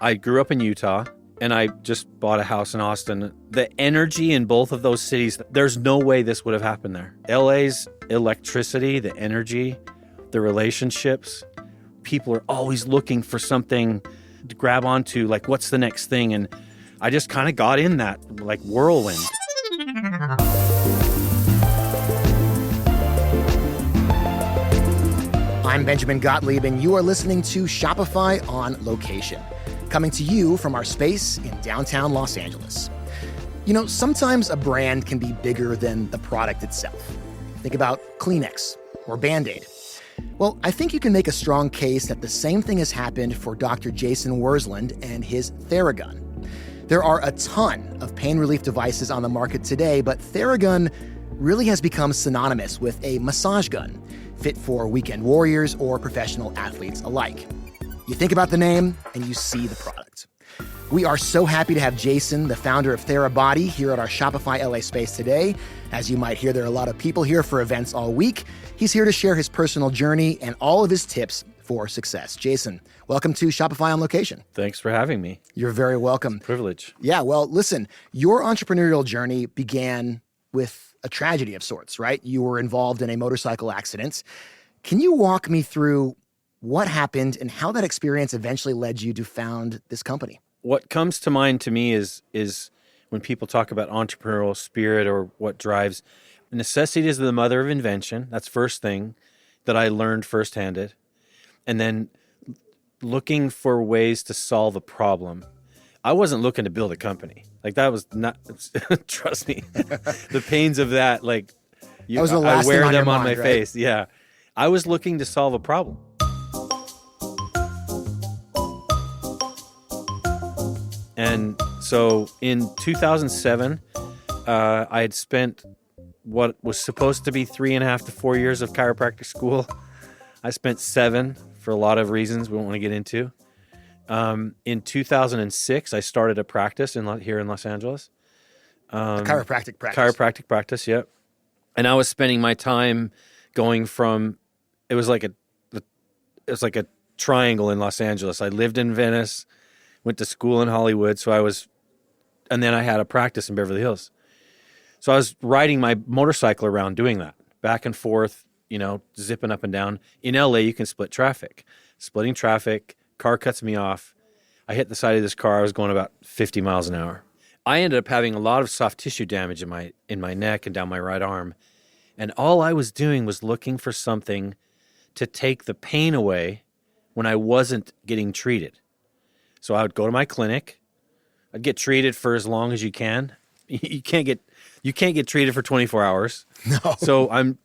I grew up in Utah, and I just bought a house in Austin. The energy in both of those cities, there's no way this would have happened there. LA's electricity, the energy, the relationships, people are always looking for something to grab onto, like what's the next thing? And I just kind of got in that like whirlwind. I'm Benjamin Gottlieb, and you are listening to Shopify on Location, coming to you from our space in downtown Los Angeles. You know, sometimes a brand can be bigger than the product itself. Think about Kleenex or Band-Aid. Well, I think you can make a strong case that the same thing has happened for Dr. Jason Wersland and his Theragun. There are a ton of pain relief devices on the market today, but Theragun really has become synonymous with a massage gun, fit for weekend warriors or professional athletes alike. You think about the name and you see the product. We are so happy to have Jason, the founder of Therabody, here at our Shopify LA space today. As you might hear, there are a lot of people here for events all week. He's here to share his personal journey and all of his tips for success. Jason, welcome to Shopify on Location. Thanks for having me. You're very welcome. Privilege. Yeah, well, listen, your entrepreneurial journey began with a tragedy of sorts, right? You were involved in a motorcycle accident. Can you walk me through what happened and how that experience eventually led you to found this company? What comes to mind to me is when people talk about entrepreneurial spirit or what drives, necessity is the mother of invention. That's first thing that I learned firsthand. And then looking for ways to solve a problem. I wasn't looking to build a company. Like that was not, trust me, the pains of that, like that was the last I wear thing on them your on mind, my right? face. Yeah. I was looking to solve a problem. And so in 2007, I had spent what was supposed to be 3.5 to 4 years of chiropractic school. I spent 7 for a lot of reasons we won't want to get into. In 2006, I started a practice here in Los Angeles. A chiropractic practice. Chiropractic practice, yep. And I was spending my time going from, it was like a triangle in Los Angeles. I lived in Venice, went to school in Hollywood, and then I had a practice in Beverly Hills. So I was riding my motorcycle around doing that, back and forth, zipping up and down. In LA, you can split traffic. Splitting traffic, car cuts me off. I hit the side of this car. I was going about 50 miles an hour. I ended up having a lot of soft tissue damage in my neck and down my right arm. And all I was doing was looking for something to take the pain away when I wasn't getting treated. So I would go to my clinic. I'd get treated for as long as you can. You can't get treated for 24 hours. No. So I'm,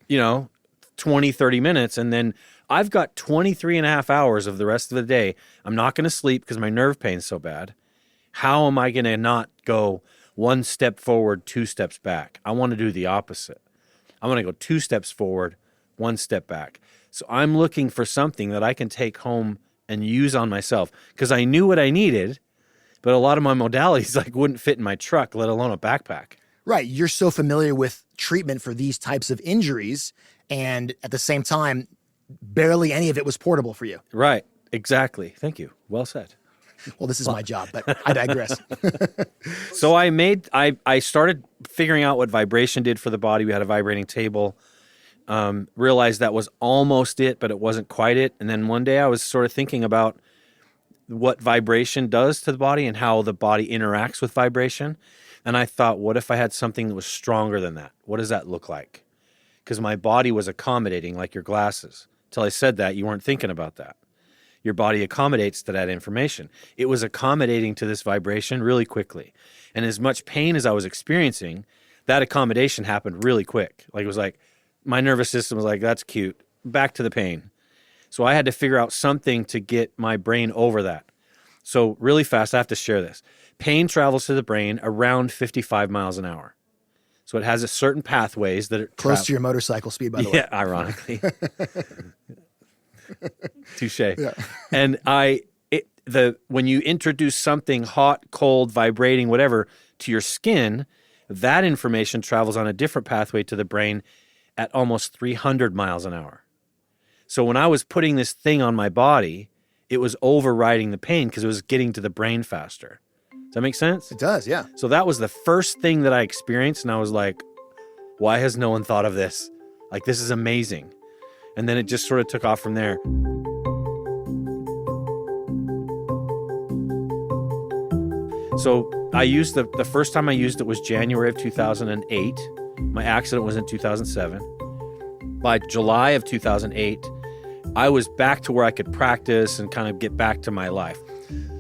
20, 30 minutes, and then I've got 23 and a half hours of the rest of the day. I'm not going to sleep because my nerve pain's so bad. How am I going to not go 1 step forward, 2 steps back? I want to do the opposite. I want to go 2 steps forward, 1 step back. So I'm looking for something that I can take home and use on myself because I knew what I needed, but a lot of my modalities wouldn't fit in my truck, let alone a backpack. Right. You're so familiar with treatment for these types of injuries, and at the same time, barely any of it was portable for you. Right. Exactly. Thank you. Well said. Well, this is my job, but I digress. So I started figuring out what vibration did for the body. We had a vibrating table. Realized that was almost it, but it wasn't quite it. And then one day I was sort of thinking about what vibration does to the body and how the body interacts with vibration. And I thought, what if I had something that was stronger than that? What does that look like? Because my body was accommodating, like your glasses. Till I said that, you weren't thinking about that. Your body accommodates to that information. It was accommodating to this vibration really quickly. And as much pain as I was experiencing, that accommodation happened really quick. It was like, my nervous system was like, that's cute. Back to the pain. So I had to figure out something to get my brain over that. So really fast, I have to share this. Pain travels to the brain around 55 miles an hour. So it has a certain pathways that it Close to your motorcycle speed, by the way. Yeah, ironically. Touche. Yeah. And when you introduce something hot, cold, vibrating, whatever, to your skin, that information travels on a different pathway to the brain at almost 300 miles an hour. So when I was putting this thing on my body, it was overriding the pain because it was getting to the brain faster. Does that make sense? It does, yeah. So that was the first thing that I experienced, and I was like, why has no one thought of this? Like, this is amazing. And then it just sort of took off from there. So I used the first time I used it was January of 2008. My accident was in 2007. By July of 2008, I was back to where I could practice and kind of get back to my life.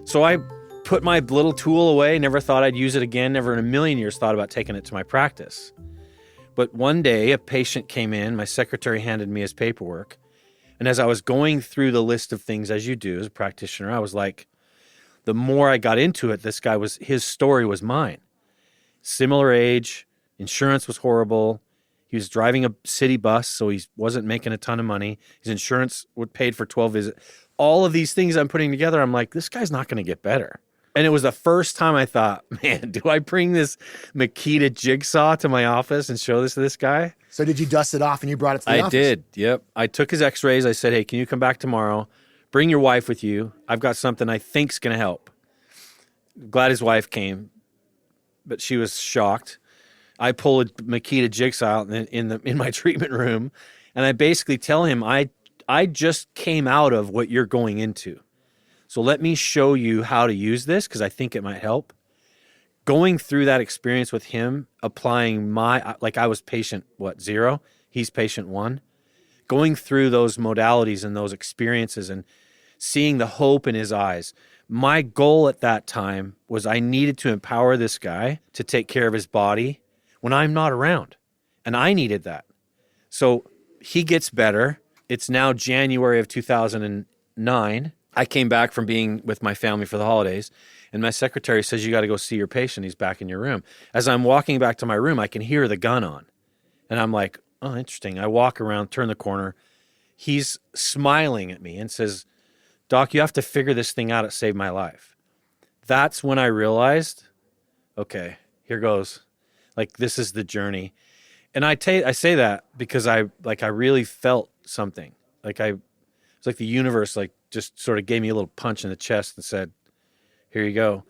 So I put my little tool away, never thought I'd use it again, never in a million years thought about taking it to my practice. But one day a patient came in, my secretary handed me his paperwork. And as I was going through the list of things, as you do as a practitioner, I was like, the more I got into it, his story was mine. Similar age, insurance was horrible. He was driving a city bus, so he wasn't making a ton of money. His insurance would paid for 12 visits. All of these things I'm putting together, I'm like, this guy's not going to get better. And it was the first time I thought, man, do I bring this Makita jigsaw to my office and show this to this guy? So did you dust it off and you brought it to the office? I did, yep. I took his x-rays. I said, hey, can you come back tomorrow? Bring your wife with you. I've got something I think's going to help. Glad his wife came, but she was shocked. I pull a Makita jigsaw out in my treatment room, and I basically tell him, I just came out of what you're going into. So let me show you how to use this because I think it might help. Going through that experience with him, applying I was patient, 0? He's patient 1. Going through those modalities and those experiences and seeing the hope in his eyes. My goal at that time was I needed to empower this guy to take care of his body when I'm not around. And I needed that. So he gets better. It's now January of 2009. I came back from being with my family for the holidays, and my secretary says, you got to go see your patient. He's back in your room. As I'm walking back to my room, I can hear the gun on. And I'm like, oh, interesting. I walk around, turn the corner. He's smiling at me and says, Doc, you have to figure this thing out. It saved my life. That's when I realized, okay, here goes. Like, this is the journey. And I say that because I really felt something. It's like the universe just sort of gave me a little punch in the chest and said, here you go.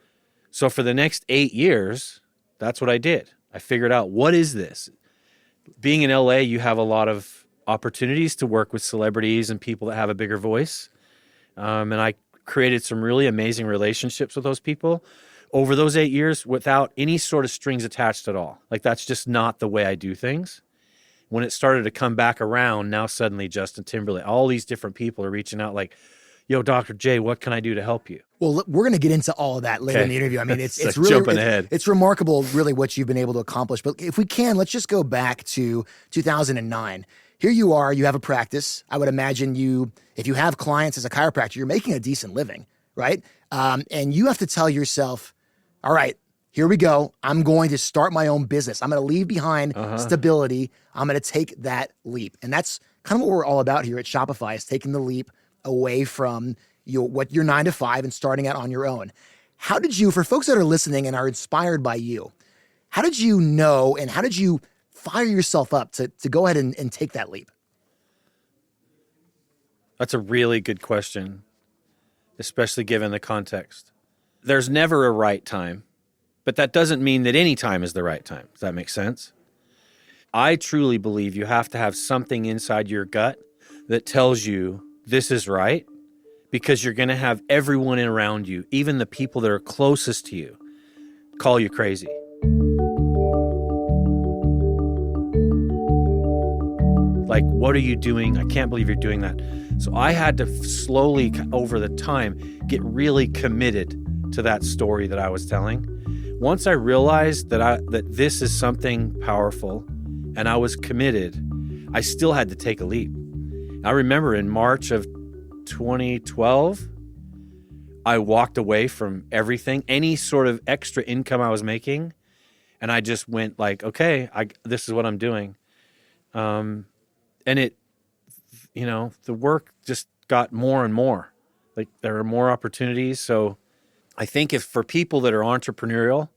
So for the next 8 years, that's what I did. I figured out, what is this? Being in LA, you have a lot of opportunities to work with celebrities and people that have a bigger voice. And I created some really amazing relationships with those people over those 8 years without any sort of strings attached at all. Like, that's just not the way I do things. When it started to come back around, now suddenly Justin Timberlake, all these different people are reaching out like, yo, Dr. J, what can I do to help you? Well, we're going to get into all of that later in the interview. I mean, it's really jumping ahead. It's remarkable, really, what you've been able to accomplish. But if we can, let's just go back to 2009. Here you are, you have a practice. I would imagine if you have clients as a chiropractor, you're making a decent living, right? And you have to tell yourself, all right, here we go. I'm going to start my own business. I'm going to leave behind stability. I'm going to take that leap. And that's kind of what we're all about here at Shopify, is taking the leap away from your 9 to 5 and starting out on your own. How did you, for folks that are listening and are inspired by you, how did you know and how did you fire yourself up to go ahead and take that leap? That's a really good question, especially given the context. There's never a right time, but that doesn't mean that any time is the right time. Does that make sense? I truly believe you have to have something inside your gut that tells you this is right, because you're going to have everyone around you, even the people that are closest to you, call you crazy. Like, what are you doing? I can't believe you're doing that. So I had to slowly, over the time, get really committed to that story that I was telling. Once I realized that this is something powerful and I was committed, I still had to take a leap. I remember in March of 2012, I walked away from everything, any sort of extra income I was making, and I just went like, okay, this is what I'm doing. And it, the work just got more and more. Like, there are more opportunities. So I think if for people that are entrepreneurial,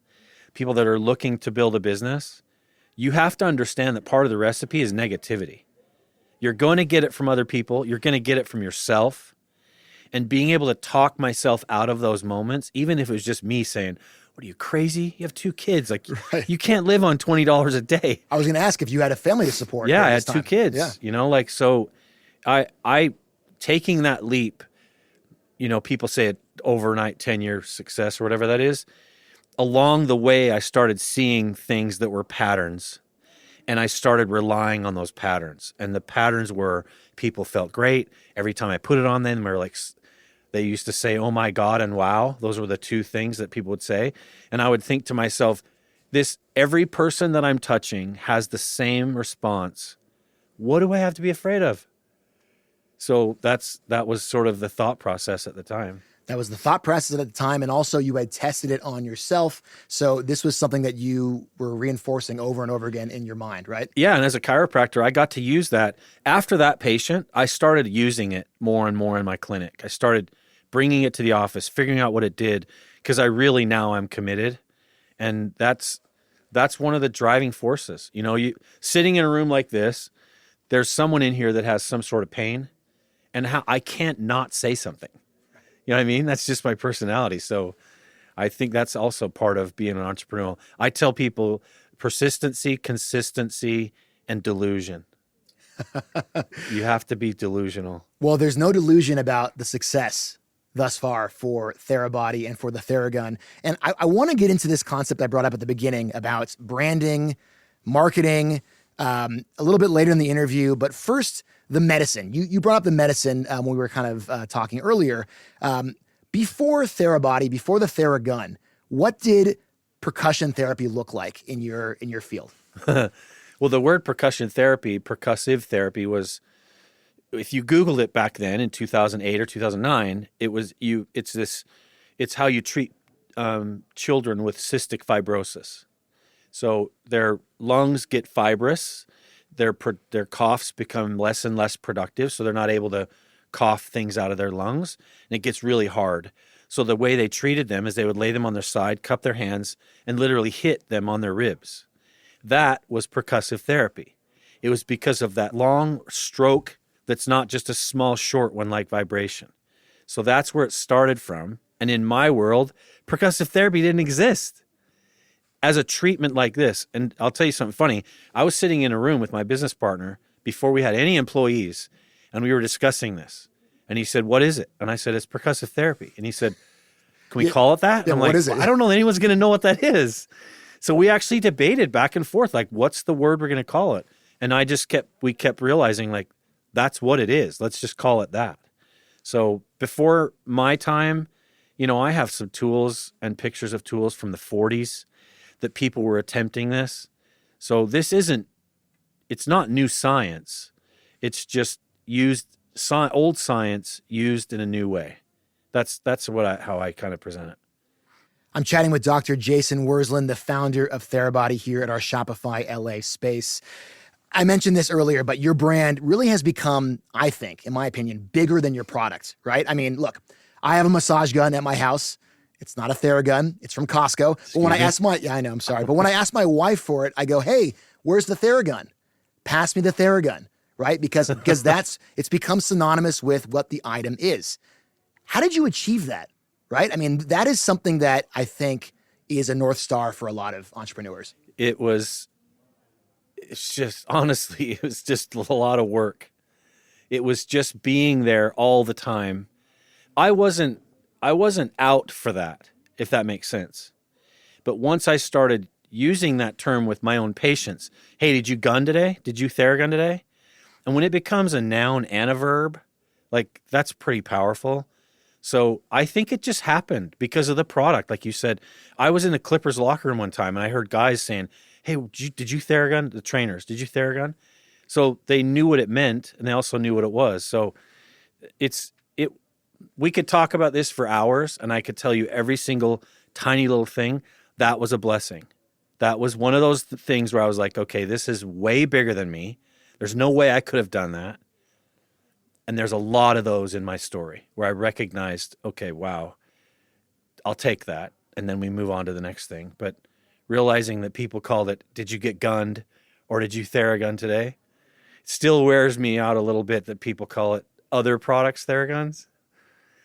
people that are looking to build a business, you have to understand that part of the recipe is negativity. You're going to get it from other people. You're going to get it from yourself. And being able to talk myself out of those moments, even if it was just me saying, what are you, crazy? You have 2 kids. Like, Right. you can't live on $20 a day. I was going to ask if you had a family to support. Yeah, I during had this 2 time. kids, Yeah. you know, like, so I taking that leap, you know, people say it overnight 10-year success or whatever that is. Along the way, I started seeing things that were patterns, and I started relying on those patterns. And the patterns were people felt great. Every time I put it on them, they used to say, oh my God, and wow. Those were the 2 things that people would say. And I would think to myself, every person that I'm touching has the same response. What do I have to be afraid of? So that was sort of the thought process at the time. That was the thought process at the time. And also you had tested it on yourself. So this was something that you were reinforcing over and over again in your mind, right? Yeah. And as a chiropractor, I got to use that. After that patient, I started using it more and more in my clinic. I started bringing it to the office, figuring out what it did, because I'm committed. And that's one of the driving forces. You know, you sitting in a room like this, there's someone in here that has some sort of pain, and how I can't not say something. You know what I mean? That's just my personality. So I think that's also part of being an entrepreneur. I tell people persistency, consistency, and delusion. You have to be delusional. Well, there's no delusion about the success thus far for Therabody and for the Theragun. And I want to get into this concept I brought up at the beginning about branding, marketing, a little bit later in the interview. But first, the medicine. You brought up the medicine when we were kind of talking earlier. Before Therabody, before the Theragun, what did percussion therapy look like in your field? Well, the word percussive therapy was, if you Googled it back then in 2008 or 2009, it's how you treat children with cystic fibrosis. So their lungs get fibrous, their coughs become less and less productive, so they're not able to cough things out of their lungs, and it gets really hard. So the way they treated them is they would lay them on their side, cup their hands, and literally hit them on their ribs. That was percussive therapy. It was because of that long stroke that's not just a small, short one like vibration. So that's where it started from. And in my world, percussive therapy didn't exist as a treatment like this. And I'll tell you something funny. I was sitting in a room with my business partner before we had any employees, and we were discussing this. And he said, what is it? And I said, it's percussive therapy. And he said, can we call it that? Yeah, I'm what like, is it? I don't know that anyone's going to know what that is. So we actually debated back and forth, like, what's the word we're going to call it? And we kept realizing, like, that's what it is. Let's just call it that. So before my time, you know, I have some tools and pictures of tools from the 40s that people were attempting this. So it's not new science. It's just old science used in a new way. That's how I kind of present it. I'm chatting with Dr. Jason Wersland, the founder of Therabody, here at our Shopify LA space. I mentioned this earlier, but your brand really has become, I think, in my opinion, bigger than your product, right? I mean, look, I have a massage gun at my house. It's not a Theragun. It's from Costco. But when I ask I'm sorry. But when I ask my wife for it, I go, hey, where's the Theragun? Pass me the Theragun, right? Because it's become synonymous with what the item is. How did you achieve that, right? I mean, that is something that I think is a North Star for a lot of entrepreneurs. It's just, honestly, it was just a lot of work. It was just being there all the time. I wasn't out for that, if that makes sense. But once I started using that term with my own patients, hey, did you gun today? Did you Theragun today? And when it becomes a noun and a verb, like, that's pretty powerful. So I think it just happened because of the product. Like you said, I was in the Clippers locker room one time and I heard guys saying, hey, did you Theragun? The trainers, did you Theragun? So they knew what it meant, and they also knew what it was. So we could talk about this for hours, and I could tell you every single tiny little thing. That was a blessing. That was one of those things where I was like, okay, this is way bigger than me. There's no way I could have done that. And there's a lot of those in my story where I recognized, okay, wow, I'll take that. And then we move on to the next thing. But realizing that people called it, did you get gunned or did you Theragun today? It still wears me out a little bit that people call it other products Theraguns.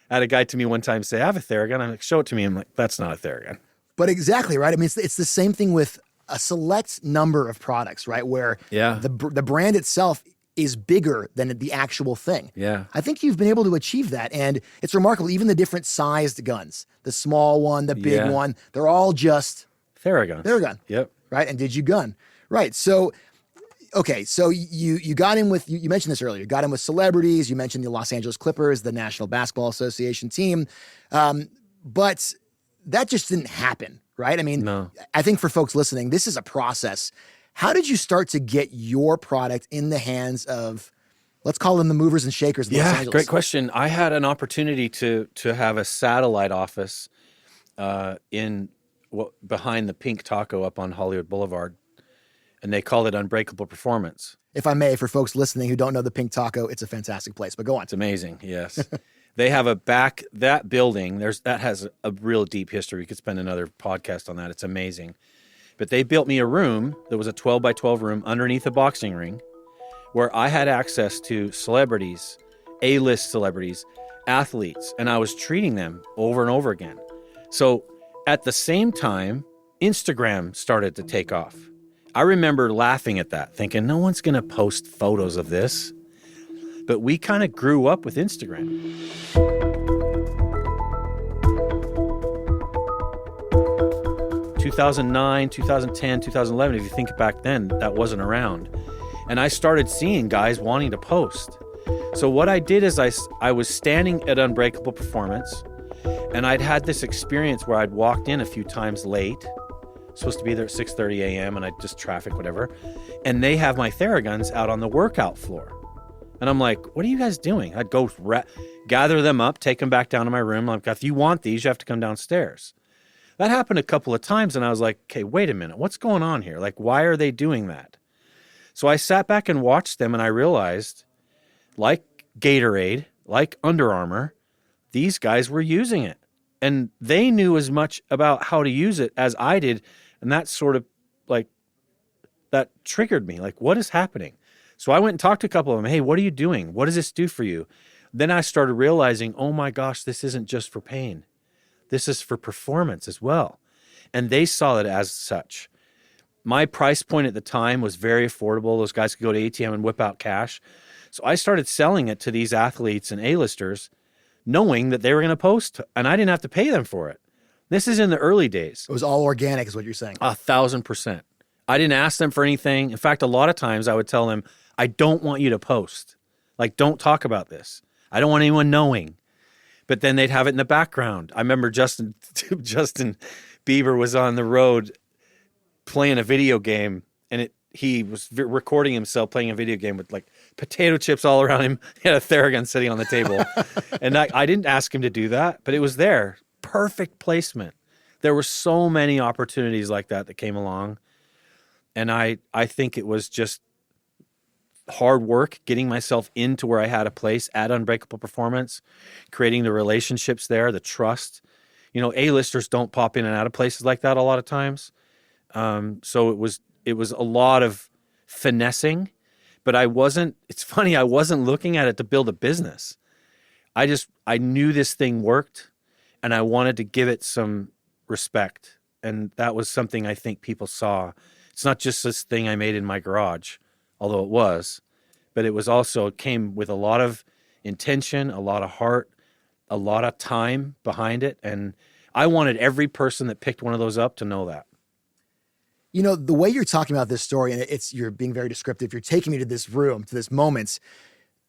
I had a guy to me one time say, I have a Theragun. I'm like, show it to me. I'm like, that's not a Theragun. But exactly, right? I mean, it's the same thing with a select number of products, right? Where Yeah. the brand itself is bigger than the actual thing. Yeah. I think you've been able to achieve that. And it's remarkable. Even the different sized guns, the small one, the big one, they're all just Theragun. Yep. Right? And did you gun? Right. So, okay. So you got in with, you mentioned this earlier, you got in with celebrities. You mentioned the Los Angeles Clippers, the National Basketball Association team. But that just didn't happen, right? I mean, No. I think for folks listening, this is a process. How did you start to get your product in the hands of, let's call them the movers and shakers in Los Angeles? Great question. I had an opportunity to have a satellite office behind the Pink Taco up on Hollywood Boulevard, and they called it Unbreakable Performance. If I may, for folks listening who don't know the Pink Taco, it's a fantastic place, but go on. It's amazing, yes. They have that building, that has a real deep history. We could spend another podcast on that. It's amazing. But they built me a room that was a 12 by 12 room underneath a boxing ring where I had access to celebrities, A-list celebrities, athletes, and I was treating them over and over again. So at the same time, Instagram started to take off. I remember laughing at that, thinking no one's going to post photos of this. But we kind of grew up with Instagram. In 2009, 2010, 2011, if you think back then, that wasn't around. And I started seeing guys wanting to post. So what I did is I was standing at Unbreakable Performance, and I'd had this experience where I'd walked in a few times late, supposed to be there at 6:30 a.m., and I'd just traffic, whatever. And they have my Theraguns out on the workout floor. And I'm like, what are you guys doing? I'd go gather them up, take them back down to my room. I'm like, if you want these, you have to come downstairs. That happened a couple of times, and I was like, okay, wait a minute. What's going on here? Like, why are they doing that? So I sat back and watched them, and I realized, like Gatorade, like Under Armour, these guys were using it. And they knew as much about how to use it as I did. And that sort of, like, that triggered me. Like, what is happening? So I went and talked to a couple of them. Hey, what are you doing? What does this do for you? Then I started realizing, oh my gosh, this isn't just for pain. This is for performance as well. And they saw it as such. My price point at the time was very affordable. Those guys could go to ATM and whip out cash. So I started selling it to these athletes and A-listers, knowing that they were going to post, and I didn't have to pay them for it. This is in the early days. It was all organic is what you're saying. 1,000%. I didn't ask them for anything. In fact, a lot of times I would tell them, I don't want you to post. Like, don't talk about this. I don't want anyone knowing. But then they'd have it in the background. I remember Justin Bieber was on the road playing a video game, and he was recording himself playing a video game with like potato chips all around him. He had a Theragun sitting on the table. And I didn't ask him to do that, but it was there. Perfect placement. There were so many opportunities like that came along. And I think it was just hard work getting myself into where I had a place at Unbreakable Performance, creating the relationships there, the trust. You know, A-listers don't pop in and out of places like that a lot of times. So it was a lot of finessing, but it's funny, I wasn't looking at it to build a business. I knew this thing worked, and I wanted to give it some respect. And that was something I think people saw. It's not just this thing I made in my garage, although it was, but it came with a lot of intention, a lot of heart, a lot of time behind it. And I wanted every person that picked one of those up to know that. You know, the way you're talking about this story, and you're being very descriptive, you're taking me to this room, to this moment,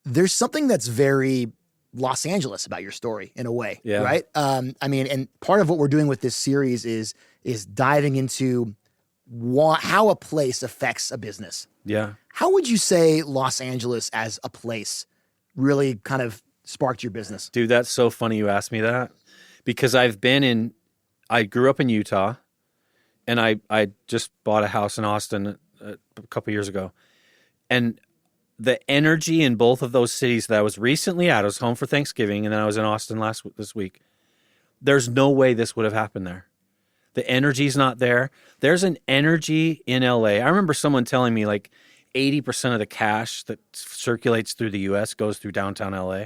there's something that's very Los Angeles about your story in a way, right? I mean, and part of what we're doing with this series is diving into how a place affects a business. Yeah. How would you say Los Angeles as a place really kind of sparked your business? Dude, that's so funny you asked me that, because I grew up in Utah, and I just bought a house in Austin a couple years ago. And the energy in both of those cities that I was recently at, I was home for Thanksgiving, and then I was in Austin this week. There's no way this would have happened there. The energy's not there. There's an energy in LA. I remember someone telling me like 80% of the cash that circulates through the US goes through downtown LA.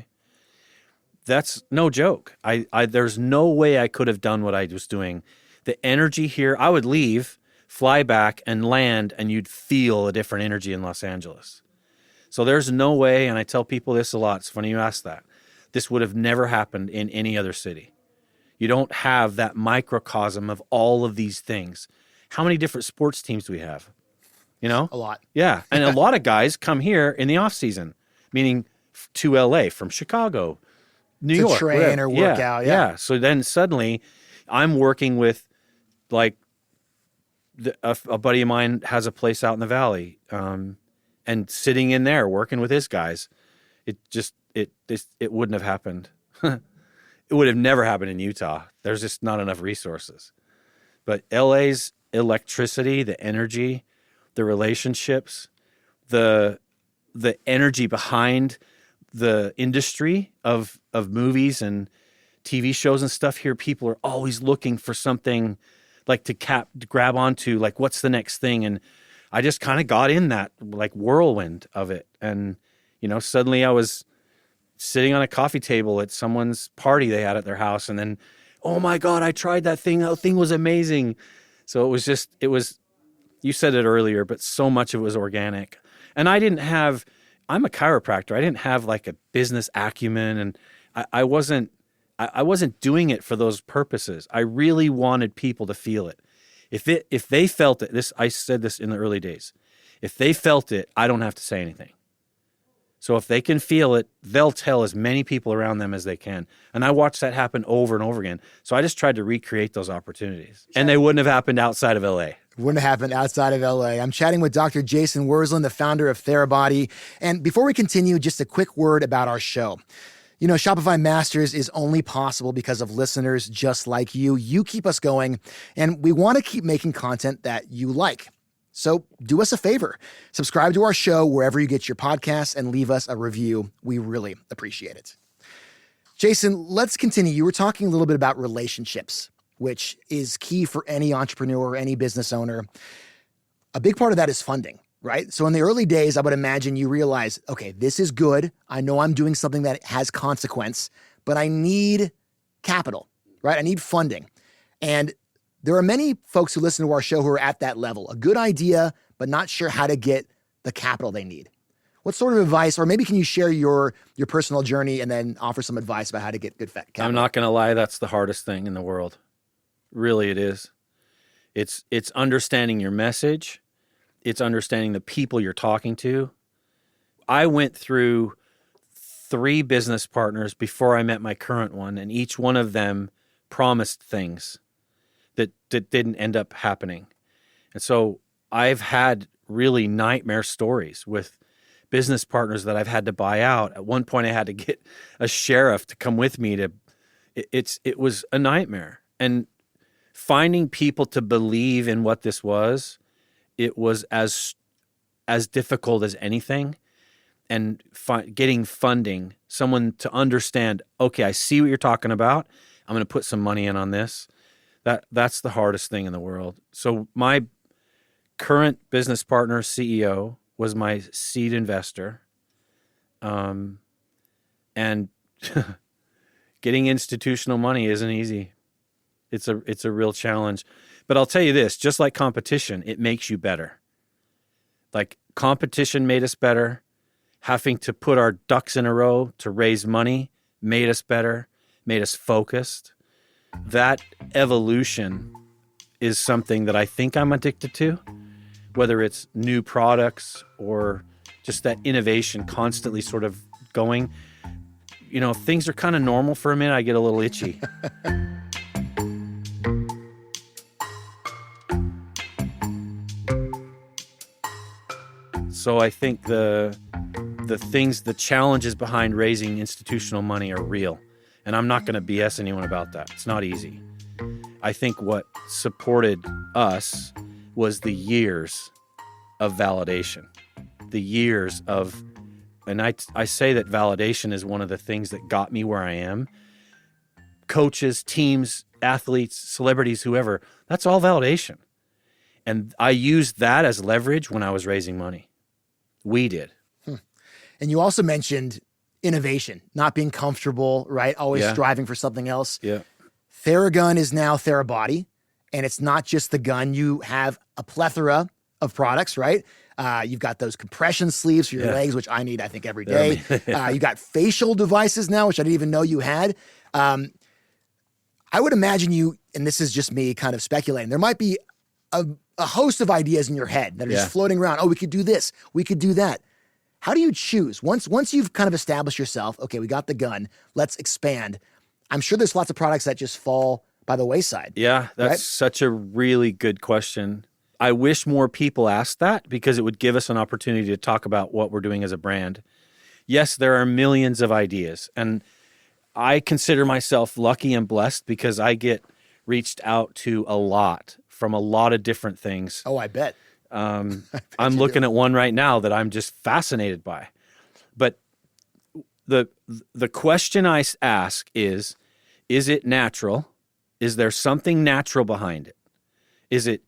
That's no joke. There's no way I could have done what I was doing. The energy here, I would leave, fly back, and land, and you'd feel a different energy in Los Angeles. So there's no way, and I tell people this a lot. It's funny you ask that. This would have never happened in any other city. You don't have that microcosm of all of these things. How many different sports teams do we have? You know? A lot. Yeah. And a lot of guys come here in the off season, meaning to LA from Chicago, New York. To train or work out. Yeah. So then suddenly I'm working with like a buddy of mine has a place out in the valley, and sitting in there working with his guys. It wouldn't have happened. It would have never happened in Utah. There's just not enough resources. But LA's electricity, the energy, the relationships, the energy behind the industry of movies and TV shows and stuff here, people are always looking for something like to grab onto, like what's the next thing. And I just kind of got in that like whirlwind of it. And, you know, suddenly I was sitting on a coffee table at someone's party they had at their house. And then, oh my God, I tried that thing. That thing was amazing. So it was, you said it earlier, but so much of it was organic. And I'm a chiropractor. I didn't have like a business acumen, and I wasn't doing it for those purposes. I really wanted people to feel it. If they felt it, I said this in the early days. If they felt it, I don't have to say anything. So if they can feel it, they'll tell as many people around them as they can. And I watched that happen over and over again. So I just tried to recreate those opportunities. And they wouldn't have happened outside of LA. Wouldn't have happened outside of LA. I'm chatting with Dr. Jason Wersland, the founder of Therabody. And before we continue, just a quick word about our show. You know, Shopify Masters is only possible because of listeners just like you. You keep us going, and we want to keep making content that you like. So do us a favor. Subscribe to our show wherever you get your podcasts and leave us a review. We really appreciate it. Jason, let's continue. You were talking a little bit about relationships, which is key for any entrepreneur, any business owner. A big part of that is funding, right? So in the early days, I would imagine you realize, okay, this is good. I know I'm doing something that has consequence, but I need capital, right? I need funding. And there are many folks who listen to our show who are at that level, a good idea, but not sure how to get the capital they need. What sort of advice, or maybe can you share your personal journey and then offer some advice about how to get good capital? I'm not going to lie, that's the hardest thing in the world. Really, it is. It's understanding your message. It's understanding the people you're talking to. I went through 3 business partners before I met my current one, and each one of them promised things that didn't end up happening. And so I've had really nightmare stories with business partners that I've had to buy out. At one point I had to get a sheriff to come with me it was a nightmare. And finding people to believe in what this was, it was as difficult as anything. And getting funding, someone to understand, okay, I see what you're talking about. I'm going to put some money in on this. That's the hardest thing in the world. So my current business partner, CEO, was my seed investor. And getting institutional money isn't easy. It's a real challenge. But I'll tell you this, just like competition, it makes you better. Like competition made us better. Having to put our ducks in a row to raise money made us better, made us focused. That evolution is something that I think I'm addicted to, whether it's new products or just that innovation constantly sort of going. You know, if things are kind of normal for a minute, I get a little itchy. So I think the challenges behind raising institutional money are real. And I'm not going to BS anyone about that. It's not easy. I think what supported us was the years of validation, and I say that validation is one of the things that got me where I am. Coaches, teams, athletes, celebrities, whoever, that's all validation. And I used that as leverage when I was raising money. We did. And you also mentioned innovation, not being comfortable, right? Always striving for something else. Yeah. Theragun is now Therabody, and it's not just the gun. You have a plethora of products, right? You've got those compression sleeves for your legs, which I need, I think, every day. You got facial devices now, which I didn't even know you had. I would imagine you, and this is just me kind of speculating, there might be a host of ideas in your head that are just floating around. Oh, we could do this. We could do that. How do you choose? Once you've kind of established yourself, okay, we got the gun, let's expand. I'm sure there's lots of products that just fall by the wayside. Yeah, that's such a really good question. I wish more people asked that because it would give us an opportunity to talk about what we're doing as a brand. Yes, there are millions of ideas, and I consider myself lucky and blessed because I get reached out to a lot from a lot of different things. Oh, I bet. I'm looking at one right now that I'm just fascinated by. But the question I ask is it natural? Is there something natural behind it? Is it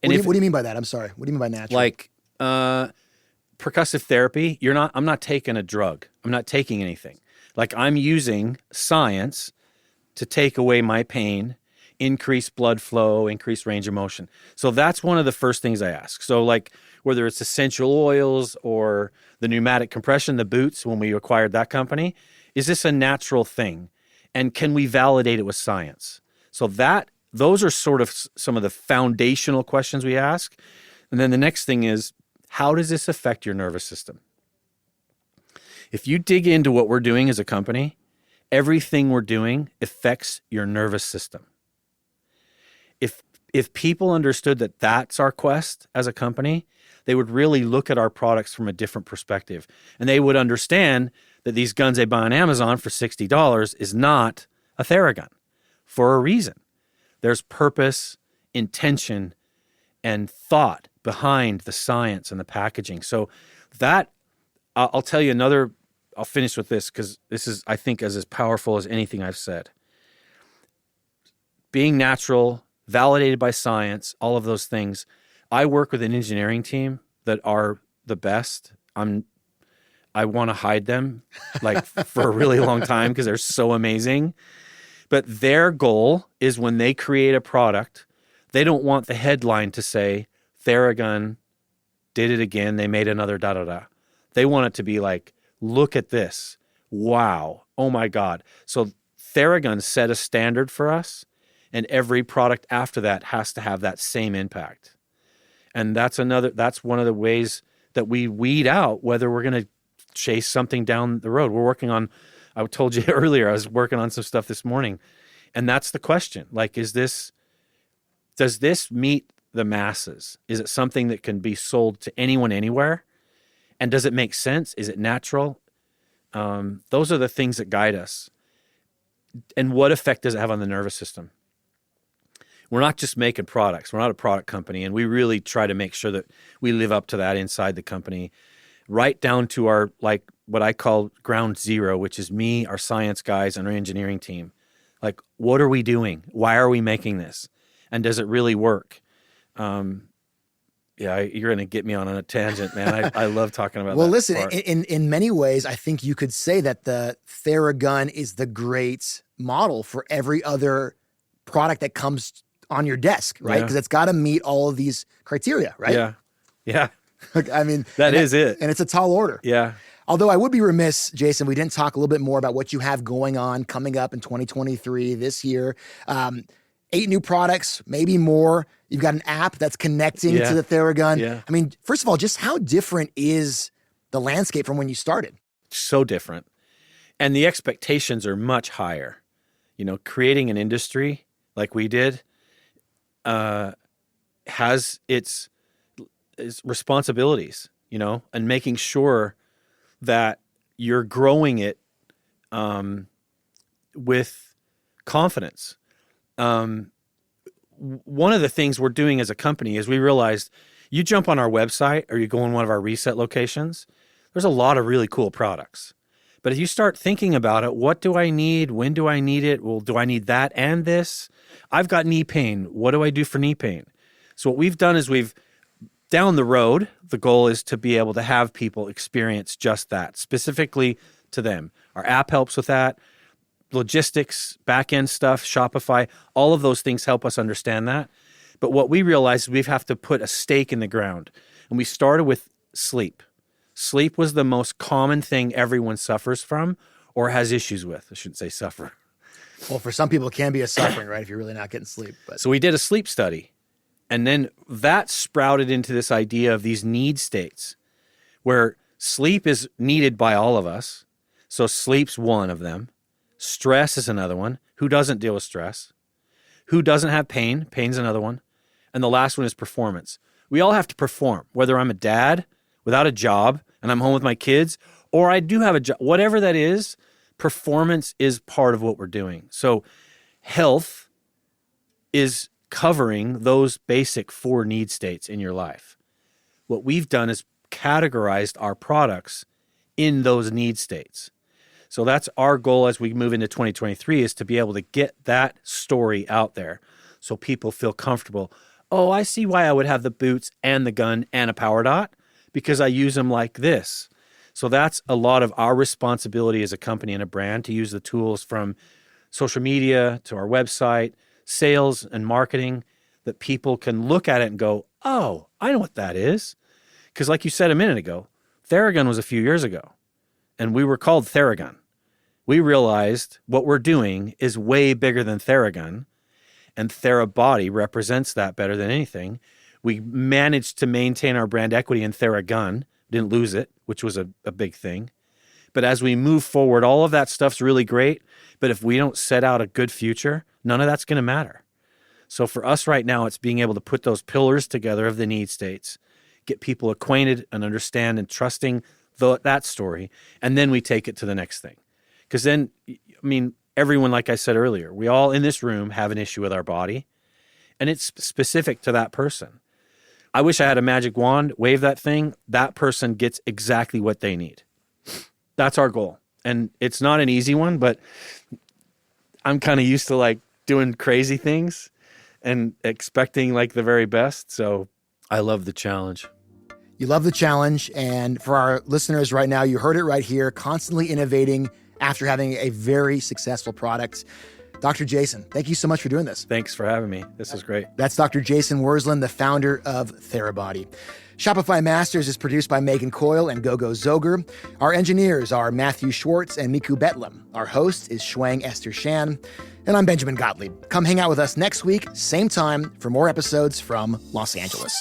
what do you mean by that? I'm sorry. What do you mean by natural? Like percussive therapy, I'm not taking a drug. I'm not taking anything. Like I'm using science to take away my pain, increase blood flow, increase range of motion. So that's one of the first things I ask. So like whether it's essential oils or the pneumatic compression, the boots, when we acquired that company, is this a natural thing? And can we validate it with science? So those are sort of some of the foundational questions we ask. And then the next thing is, how does this affect your nervous system? If you dig into what we're doing as a company, everything we're doing affects your nervous system. If people understood that that's our quest as a company, they would really look at our products from a different perspective. And they would understand that these guns they buy on Amazon for $60 is not a Theragun for a reason. There's purpose, intention, and thought behind the science and the packaging. So that, I'll tell you another, I'll finish with this because this is, I think, as powerful as anything I've said. Being natural, validated by science, all of those things. I work with an engineering team that are the best. I want to hide them like for a really long time because they're so amazing. But their goal is when they create a product, they don't want the headline to say, Theragun did it again. They made another da-da-da. They want it to be like, look at this. Wow. Oh my God. So Theragun set a standard for us, and every product after that has to have that same impact. And that's one of the ways that we weed out whether we're going to chase something down the road. We're working on, I told you earlier, I was working on some stuff this morning. And that's the question. Like, does this meet the masses? Is it something that can be sold to anyone, anywhere? And does it make sense? Is it natural? Those are the things that guide us. And what effect does it have on the nervous system? We're not just making products. We're not a product company. And we really try to make sure that we live up to that inside the company, right down to our, like, what I call ground zero, which is me, our science guys, and our engineering team. Like, what are we doing? Why are we making this? And does it really work? Yeah, you're going to get me on a tangent, man. I love talking about that. Well, listen, in many ways, I think you could say that the Theragun is the great model for every other product that comes on your desk, right? Because it's got to meet all of these criteria, right? Yeah. Yeah. I mean, that is it. And it's a tall order. Yeah. Although I would be remiss, Jason, we didn't talk a little bit more about what you have going on coming up in 2023 this year. 8 new products, maybe more. You've got an app that's connecting to the Theragun. Yeah. I mean, first of all, just how different is the landscape from when you started? So different. And the expectations are much higher. You know, creating an industry like we did has its responsibilities, you know, and making sure that you're growing it with confidence. One of the things we're doing as a company is we realized you jump on our website or you go in one of our reset locations, there's a lot of really cool products. But if you start thinking about it, what do I need? When do I need it? Well, do I need that and this? I've got knee pain. What do I do for knee pain? So what we've done is down the road, the goal is to be able to have people experience just that, specifically to them. Our app helps with that. Logistics, back-end stuff, Shopify, all of those things help us understand that. But what we realized is we have to put a stake in the ground. And we started with sleep. Sleep was the most common thing everyone suffers from or has issues with. I shouldn't say suffer. Well, for some people, it can be a suffering, right, if you're really not getting sleep. But So we did a sleep study. And then that sprouted into this idea of these need states where sleep is needed by all of us. So sleep's one of them. Stress is another one. Who doesn't deal with stress? Who doesn't have pain? Pain's another one. And the last one is performance. We all have to perform, whether I'm a dad without a job and I'm home with my kids, or I do have a job, whatever that is, performance is part of what we're doing. So health is covering those basic 4 need states in your life. What we've done is categorized our products in those need states. So that's our goal as we move into 2023, is to be able to get that story out there so people feel comfortable. Oh, I see why I would have the boots and the gun and a power dot, because I use them like this. So that's a lot of our responsibility as a company and a brand, to use the tools from social media to our website, sales and marketing, that people can look at it and go, oh, I know what that is. Because like you said a minute ago, Theragun was a few years ago, and we were called Theragun. We realized what we're doing is way bigger than Theragun, and Therabody represents that better than anything. We managed to maintain our brand equity in Theragun, didn't lose it, which was a big thing. But as we move forward, all of that stuff's really great, but if we don't set out a good future, none of that's going to matter. So for us right now, it's being able to put those pillars together of the need states, get people acquainted and understand and trusting that story, and then we take it to the next thing. Because then, I mean, everyone, like I said earlier, we all in this room have an issue with our body, and it's specific to that person. I wish I had a magic wand, wave that thing, that person gets exactly what they need. That's our goal. And it's not an easy one, but I'm kind of used to like doing crazy things and expecting like the very best. So I love the challenge. you love the challenge. And for our listeners right now, you heard it right here, constantly innovating after having a very successful product. Dr. Jason, thank you so much for doing this. Thanks for having me. This is great. That's Dr. Jason Wersland, the founder of Therabody. Shopify Masters is produced by Megan Coyle and Gogo Zoger. Our engineers are Matthew Schwartz and Miku Betlam. Our host is Shuang Esther Shan. And I'm Benjamin Gottlieb. Come hang out with us next week, same time, for more episodes from Los Angeles.